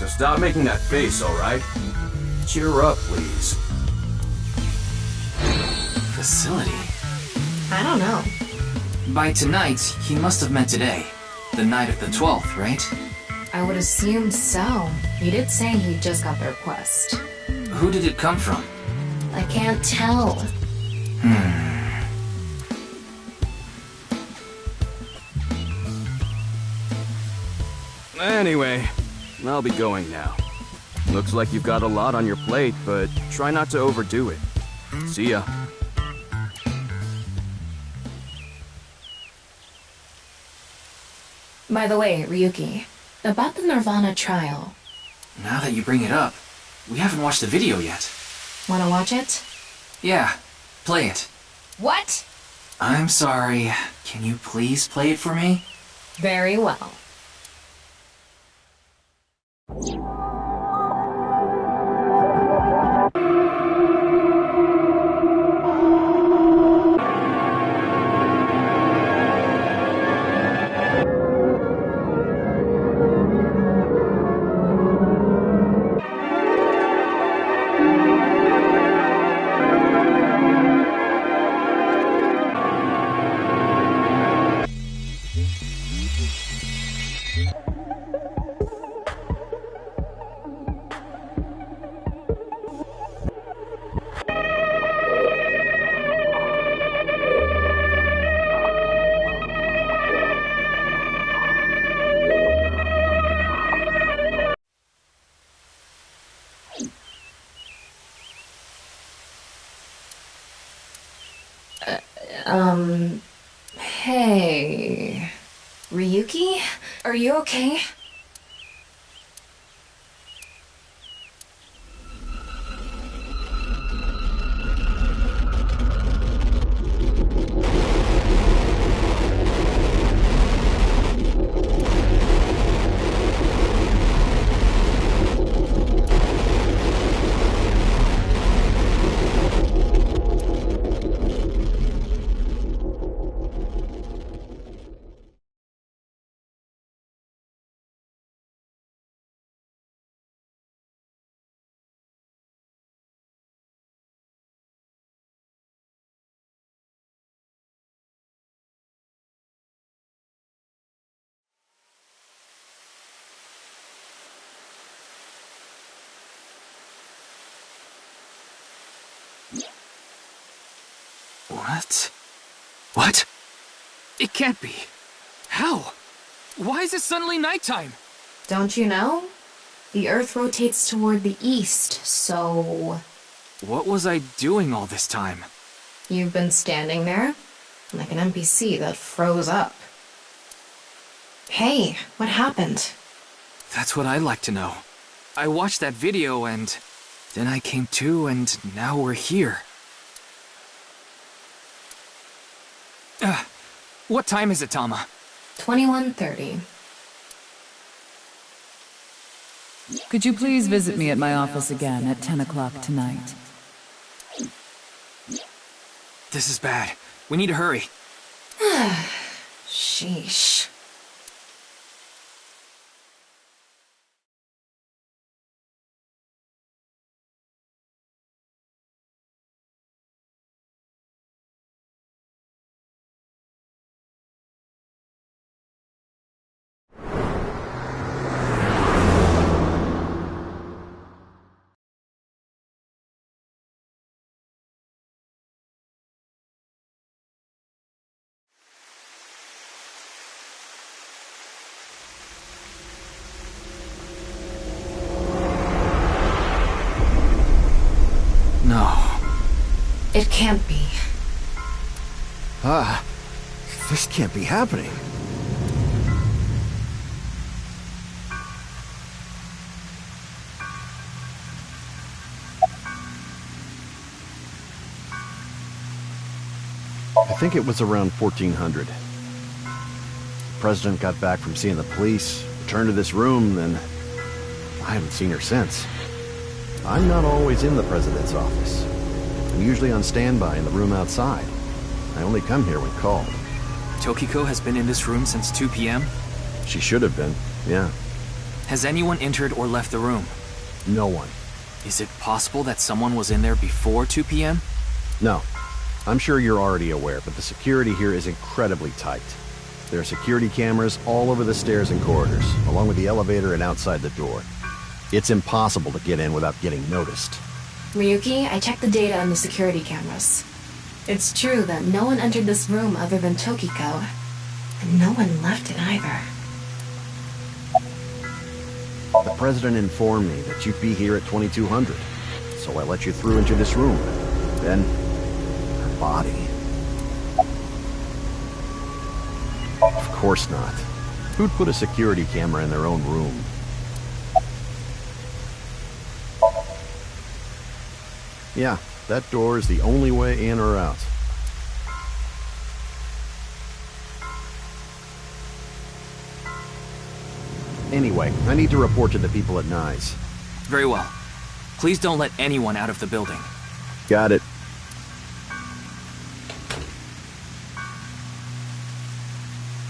So stop making that face, alright? Cheer up, please. Facility? I don't know. By tonight, he must have meant today. The night of the 12th, right? I would assume so. He did say he just got the request. Who did it come from? I can't tell. Anyway, I'll be going now. Looks like you've got a lot on your plate, but try not to overdo it. See ya. By the way, Ryuki, about the Nirvana trial. Now that you bring it up, we haven't watched the video yet. Wanna watch it? Yeah, play it. What? I'm sorry. Can you please play it for me? Very well. Hey... Ryuki? Are you okay? What? What? It can't be. How? Why is it suddenly nighttime? Don't you know? The Earth rotates toward the east, so... What was I doing all this time? You've been standing there? Like an NPC that froze up. Hey, what happened? That's what I'd like to know. I watched that video and... then I came to and now we're here. What time is it, Tama? 21:30. Could you please visit me at my office again at 10 o'clock tonight? This is bad. We need to hurry. Sheesh. No. It can't be. This can't be happening. I think it was around 1400. The president got back from seeing the police, returned to this room, then I haven't seen her since. I'm not always in the president's office. I'm usually on standby in the room outside. I only come here when called. Tokiko has been in this room since 2 p.m.? She should have been, yeah. Has anyone entered or left the room? No one. Is it possible that someone was in there before 2 p.m.? No. I'm sure you're already aware, but the security here is incredibly tight. There are security cameras all over the stairs and corridors, along with the elevator and outside the door. It's impossible to get in without getting noticed. Ryuki, I checked the data on the security cameras. It's true that no one entered this room other than Tokiko, and no one left it either. The president informed me that you'd be here at 2200, so I let you through into this room. Then, her body. Of course not. Who'd put a security camera in their own room? Yeah, that door is the only way in or out. Anyway, I need to report to the people at Nyes. Very well. Please don't let anyone out of the building. Got it.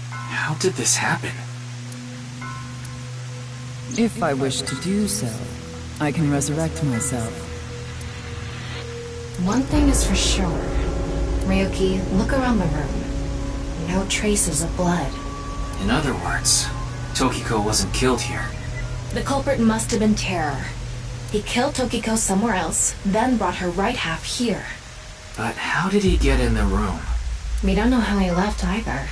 How did this happen? If I wish to do so, I can resurrect myself. One thing is for sure. Ryuki, look around the room. No traces of blood. In other words, Tokiko wasn't killed here. The culprit must have been Terror. He killed Tokiko somewhere else, then brought her right half here. But how did he get in the room? We don't know how he left either.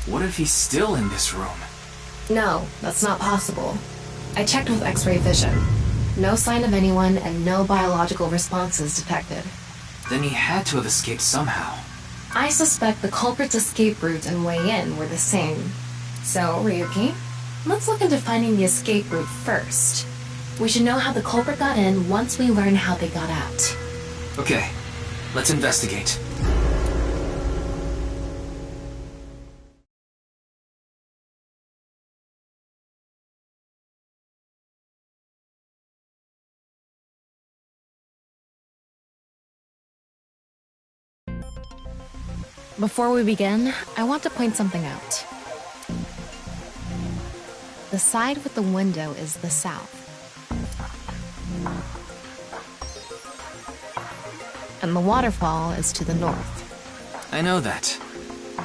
What if he's still in this room? No, that's not possible. I checked with X-ray vision. No sign of anyone and no biological responses detected. Then he had to have escaped somehow. I suspect the culprit's escape route and way in were the same. So, Ryuki, let's look into finding the escape route first. We should know how the culprit got in once we learn how they got out. Okay, let's investigate. Before we begin, I want to point something out. The side with the window is the south. And the waterfall is to the north. I know that.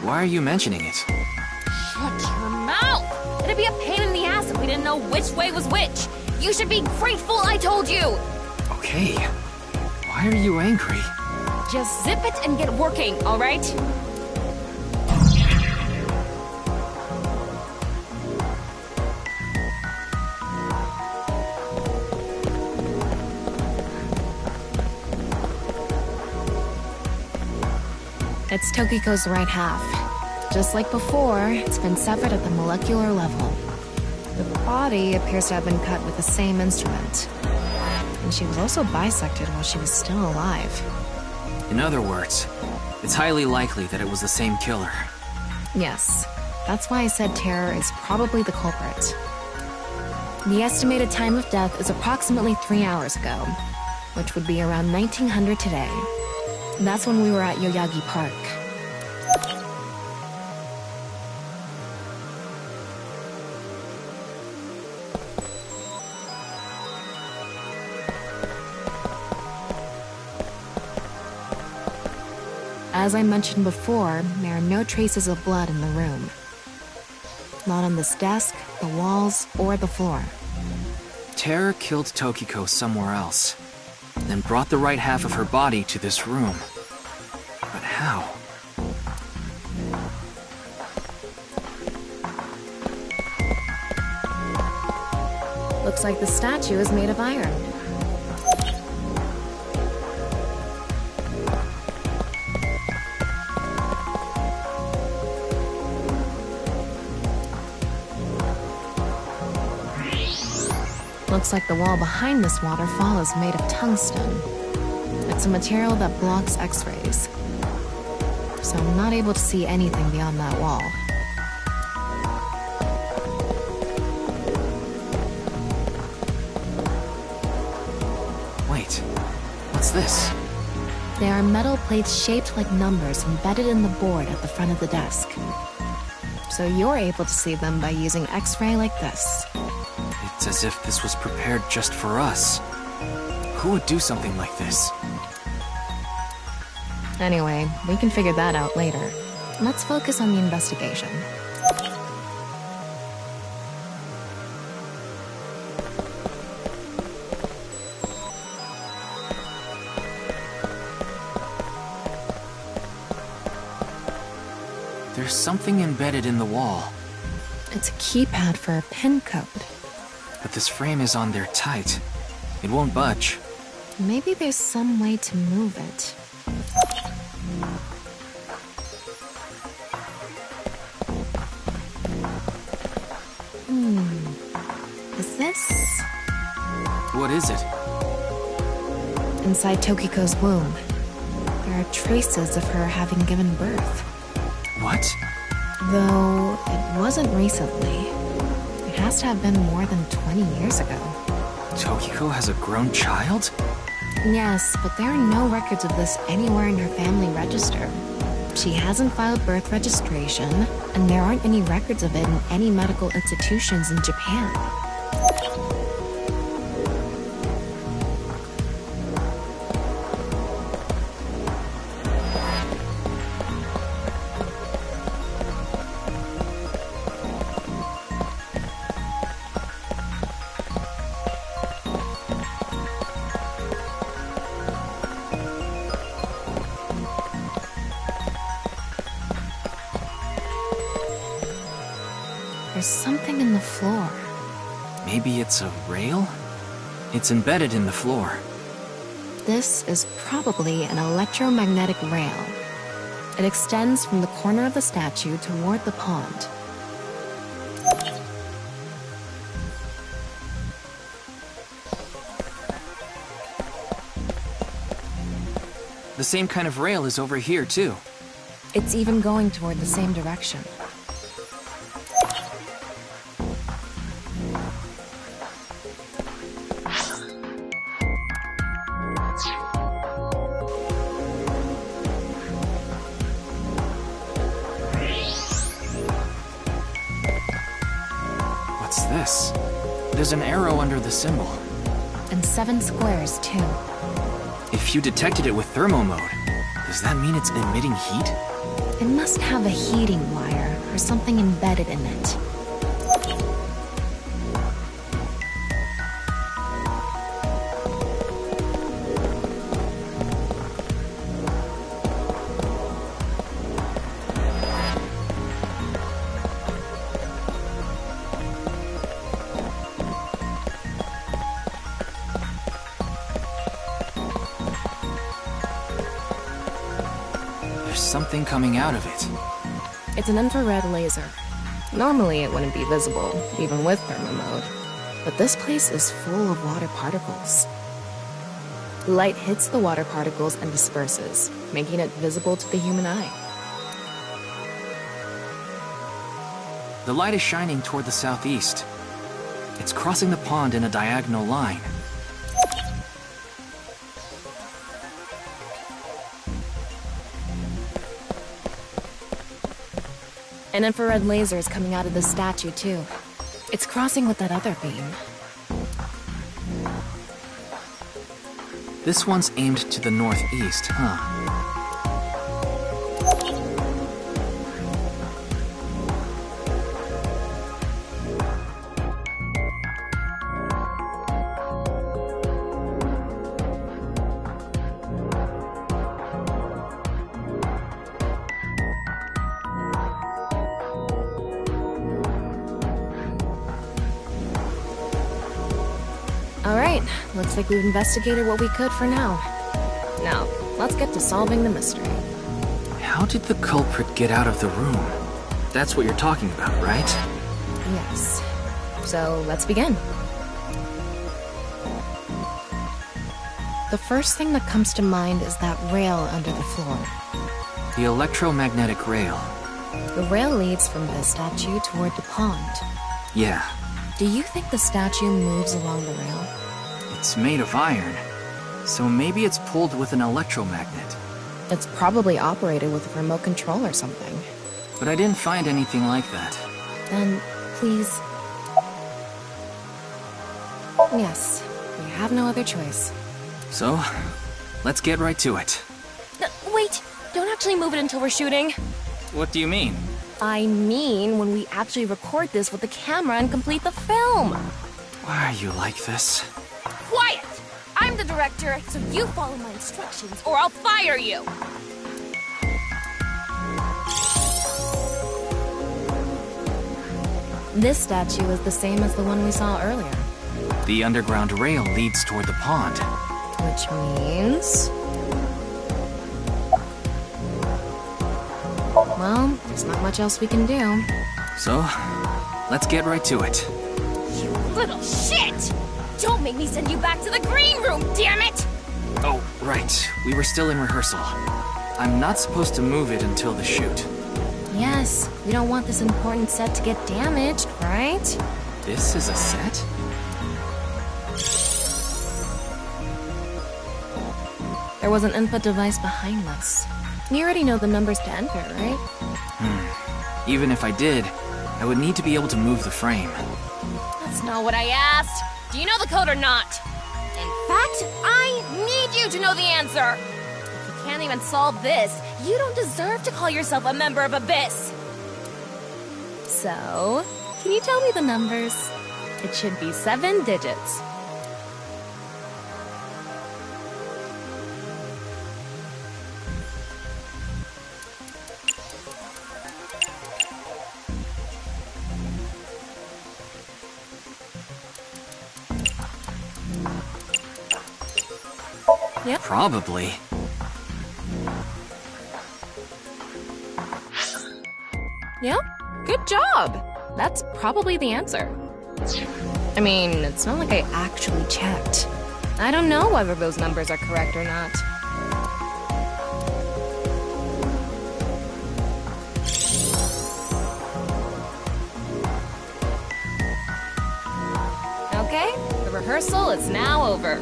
Why are you mentioning it? Shut your mouth! It'd be a pain in the ass if we didn't know which way was which. You should be grateful I told you! Okay. Why are you angry? Just zip it and get working, alright? It's Tokiko's right half. Just like before, it's been severed at the molecular level. The body appears to have been cut with the same instrument. And she was also bisected while she was still alive. In other words, it's highly likely that it was the same killer. Yes, that's why I said Terror is probably the culprit. The estimated time of death is approximately 3 hours ago, which would be around 1900 today. That's when we were at Yoyagi Park. As I mentioned before, there are no traces of blood in the room. Not on this desk, the walls, or the floor. Terror killed Tokiko somewhere else, then brought the right half of her body to this room. But how? Looks like the statue is made of iron. Looks like the wall behind this waterfall is made of tungsten. It's a material that blocks X-rays. So I'm not able to see anything beyond that wall. Wait, what's this? There are metal plates shaped like numbers embedded in the board at the front of the desk. So you're able to see them by using X-ray like this. It's a As if this was prepared just for us. Who would do something like this? Anyway, we can figure that out later. Let's focus on the investigation. There's something embedded in the wall. It's a keypad for a pin code. But this frame is on there tight. It won't budge. Maybe there's some way to move it. Is this? What is it? Inside Tokiko's womb, there are traces of her having given birth. What? Though it wasn't recently. It has to have been more than 20 years ago. Tokiko has a grown child? Yes, but there are no records of this anywhere in her family register. She hasn't filed birth registration, and there aren't any records of it in any medical institutions in Japan. There's something in the floor. Maybe it's a rail? It's embedded in the floor. This is probably an electromagnetic rail. It extends from the corner of the statue toward the pond. The same kind of rail is over here, too. It's even going toward the same direction. What's this? There's an arrow under the symbol. And 7 squares, too. If you detected it with thermo mode, does that mean it's emitting heat? It must have a heating wire or something embedded in it. There's something coming out of it. It's an infrared laser. Normally it wouldn't be visible, even with thermo mode. But this place is full of water particles. Light hits the water particles and disperses, making it visible to the human eye. The light is shining toward the southeast. It's crossing the pond in a diagonal line. An infrared laser is coming out of the statue, too. It's crossing with that other beam. This one's aimed to the northeast, huh? Alright, looks like we've investigated what we could for now. Now, let's get to solving the mystery. How did the culprit get out of the room? That's what you're talking about, right? Yes. So, let's begin. The first thing that comes to mind is that rail under the floor. The electromagnetic rail. The rail leads from the statue toward the pond. Yeah, Do you think the statue moves along the rail? it's made of iron. So maybe it's pulled with an electromagnet. It's probably operated with a remote control or something. But I didn't find anything like that. Then, please... Yes, we have no other choice. So, let's get right to it. Wait, don't actually move it until we're shooting. What do you mean? I mean, when we actually record this with the camera and complete the film. Why are you like this? Quiet! I'm the director, so you follow my instructions or I'll fire you. This statue is the same as the one we saw earlier. The underground rail leads toward the pond. Which means... well, there's not much else we can do. So, let's get right to it. You little shit! Don't make me send you back to the green room, damn it! Oh, right. We were still in rehearsal. I'm not supposed to move it until the shoot. Yes, we don't want this important set to get damaged, right? This is a set? There was an input device behind this. You already know the numbers to enter, right? Even if I did, I would need to be able to move the frame. That's not what I asked. Do you know the code or not? In fact, I need you to know the answer. If you can't even solve this, you don't deserve to call yourself a member of Abyss. So, can you tell me the numbers? It should be 7 digits. Yep. Probably. Yep, good job. That's probably the answer. I mean, it's not like I actually checked. I don't know whether those numbers are correct or not. Okay, the rehearsal is now over.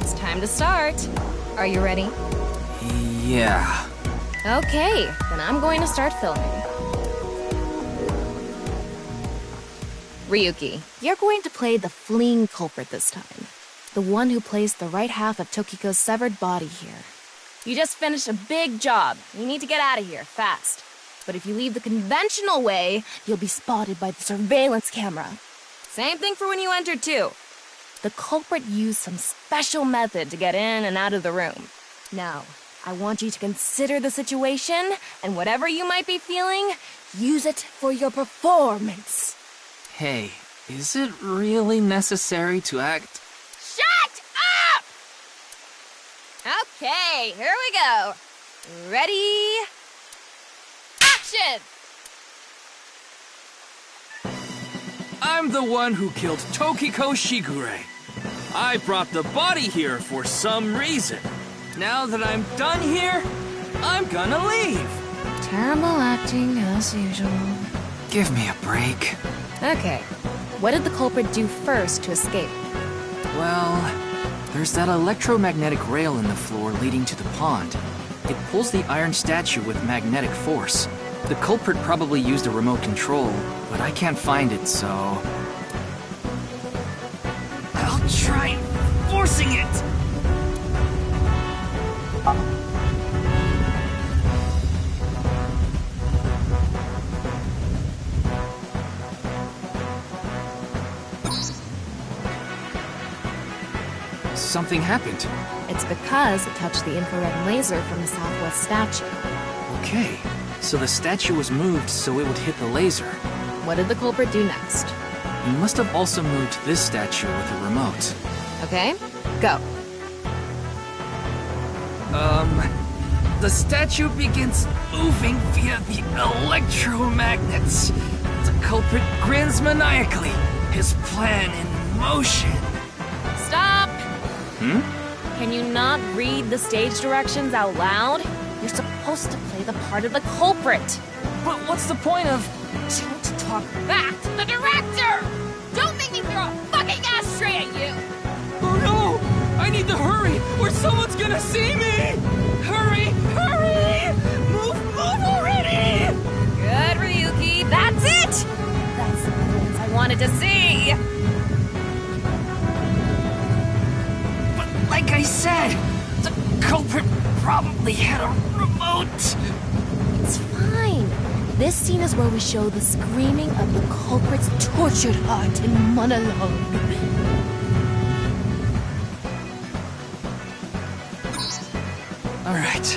It's time to start. Are you ready? Yeah. Okay, then I'm going to start filming. Ryuki, you're going to play the fleeing culprit this time. The one who placed the right half of Tokiko's severed body here. You just finished a big job. You need to get out of here, fast. But if you leave the conventional way, you'll be spotted by the surveillance camera. Same thing for when you entered, too. The culprit used some special method to get in and out of the room. Now, I want you to consider the situation, and whatever you might be feeling, use it for your performance. Hey, is it really necessary to act? Shut up! Okay, here we go. Ready? Action! I'm the one who killed Tokiko Shigure. I brought the body here for some reason. Now that I'm done here, I'm gonna leave. Terrible acting as usual. Give me a break. Okay, what did the culprit do first to escape? Well, there's that electromagnetic rail in the floor leading to the pond. It pulls the iron statue with magnetic force. The culprit probably used a remote control, but I can't find it, so... I'll try forcing it! Something happened. It's because it touched the infrared laser from the southwest statue. Okay, so the statue was moved so it would hit the laser. What did the culprit do next? He must have also moved this statue with a remote. Okay, go. The statue begins moving via the electromagnets. The culprit grins maniacally, his plan in motion. Stop! Can you not read the stage directions out loud? You're supposed to play the part of the culprit. But what's the point of... Don't talk back to the director! Don't make me throw a fucking ashtray at you! Oh no! I need to hurry, or someone's gonna see me! Hurry! Hurry! Move already! Good, Ryuki, that's it! That's the performance I wanted to see! Like I said, the culprit probably had a remote. It's fine. This scene is where we show the screaming of the culprit's tortured heart in monologue. Alright.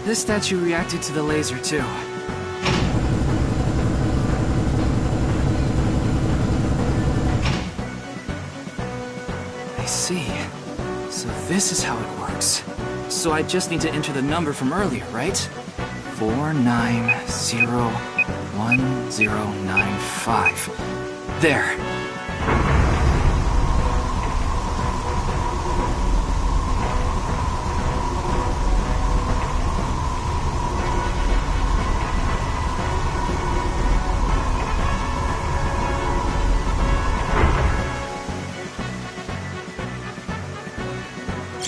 This statue reacted to the laser too. I see. So this is how it works. So I just need to enter the number from earlier, right? 49011095. There.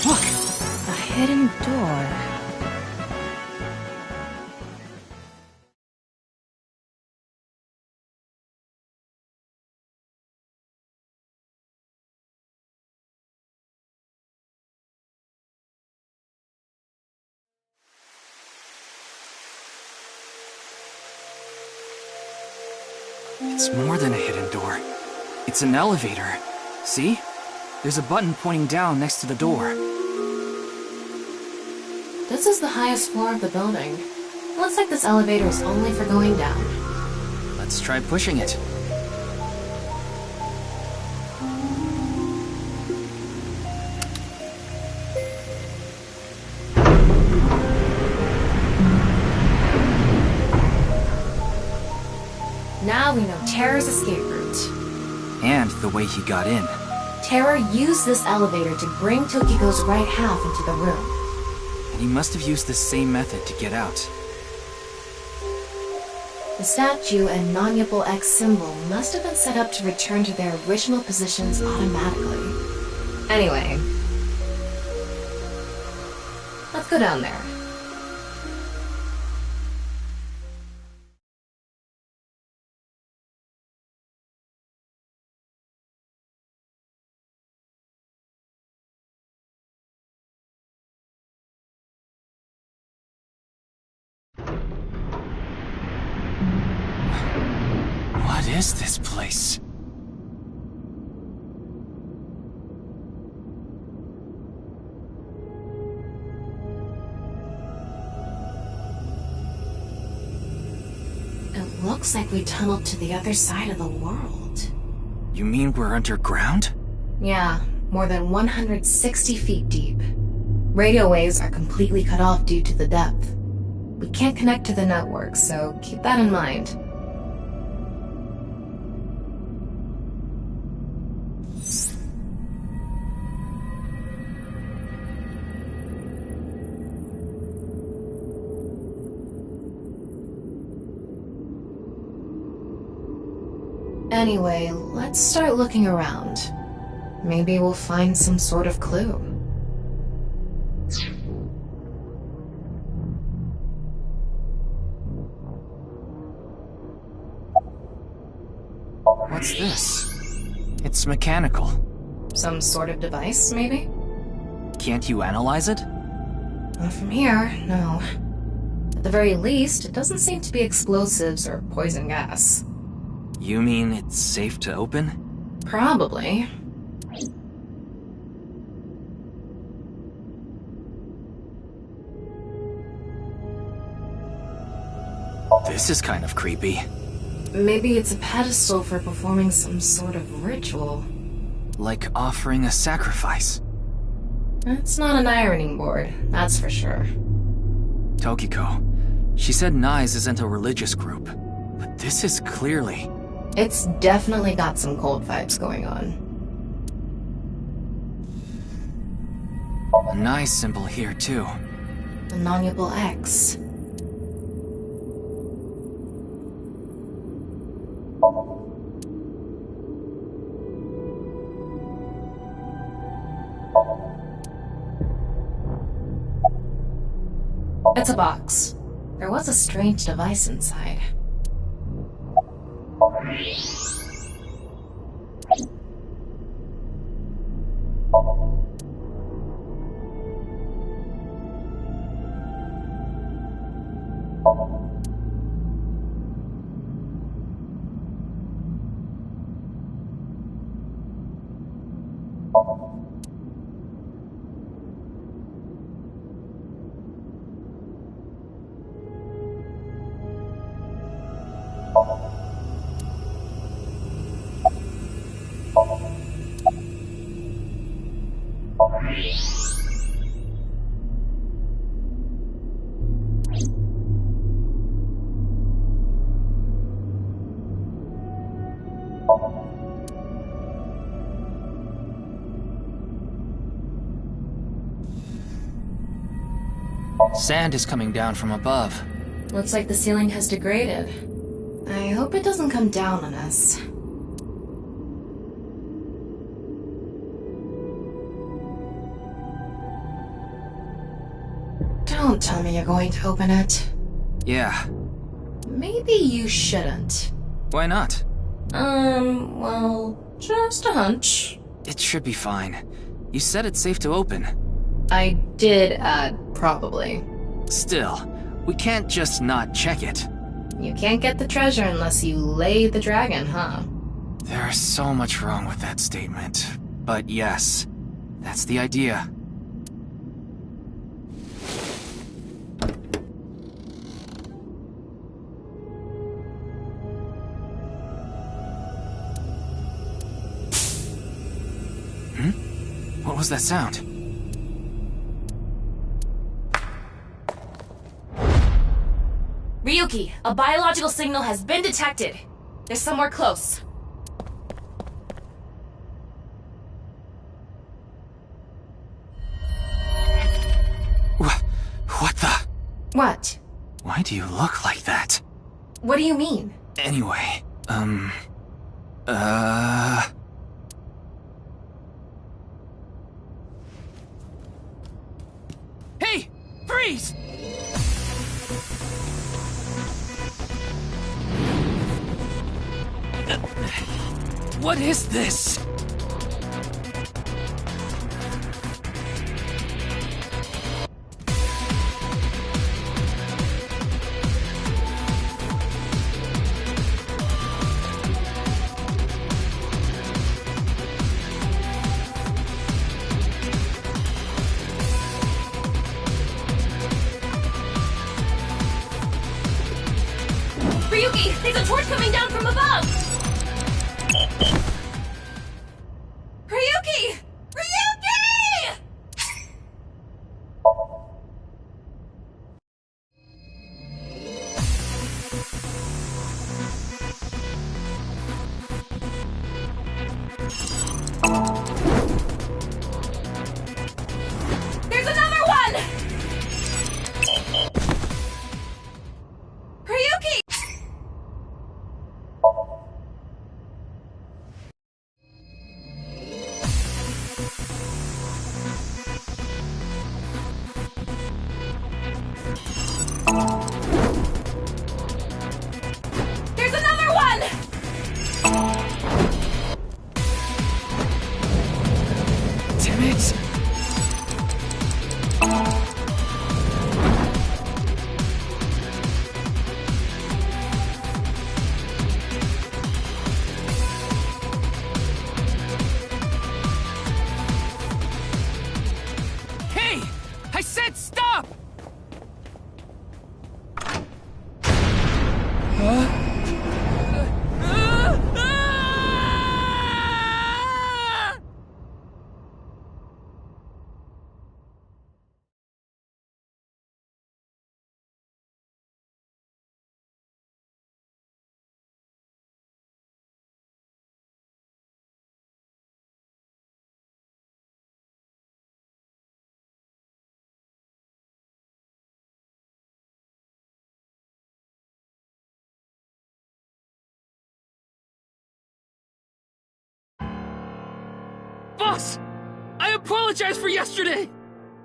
Look! A hidden door. It's more than a hidden door. It's an elevator. See? There's a button pointing down next to the door. This is the highest floor of the building. Looks like this elevator is only for going down. Let's try pushing it. Now we know Terror's escape route. And the way he got in. Terror used this elevator to bring Tokiko's right half into the room. And he must have used the same method to get out. The statue and non-Yipple X symbol must have been set up to return to their original positions automatically. Anyway, let's go down there. What is this place? It looks like we tunneled to the other side of the world. You mean we're underground? Yeah, more than 160 feet deep. Radio waves are completely cut off due to the depth. We can't connect to the network, so keep that in mind. Anyway, let's start looking around. Maybe we'll find some sort of clue. What's this? It's mechanical. Some sort of device, maybe? Can't you analyze it? Not from here, no. At the very least, it doesn't seem to be explosives or poison gas. You mean it's safe to open? Probably. This is kind of creepy. Maybe it's a pedestal for performing some sort of ritual. Like offering a sacrifice. It's not an ironing board, that's for sure. Tokiko. She said Nyes isn't a religious group. But this is clearly... It's definitely got some cult vibes going on. A Nyes symbol here, too. The non-Yipple X. It's a box. There was a strange device inside. Sand is coming down from above. Looks like the ceiling has degraded. I hope it doesn't come down on us. Don't tell me you're going to open it. Yeah. Maybe you shouldn't. Why not? Well, just a hunch. It should be fine. You said it's safe to open. I did add probably. Still, we can't just not check it. You can't get the treasure unless you lay the dragon, huh? There's so much wrong with that statement. But yes, that's the idea. What was that sound? Ryuki, a biological signal has been detected. They're somewhere close. What the? What? Why do you look like that? What do you mean? Anyway, Hey! Freeze! What is this? Ryuki, there's a torch coming down from above! Ryuki! Ryuki! There's another one! Ryuki! There's another one! Damn it! Hey! I said stop! Boss! I apologize for yesterday!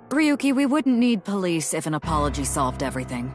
Ryuki, we wouldn't need police if an apology solved everything.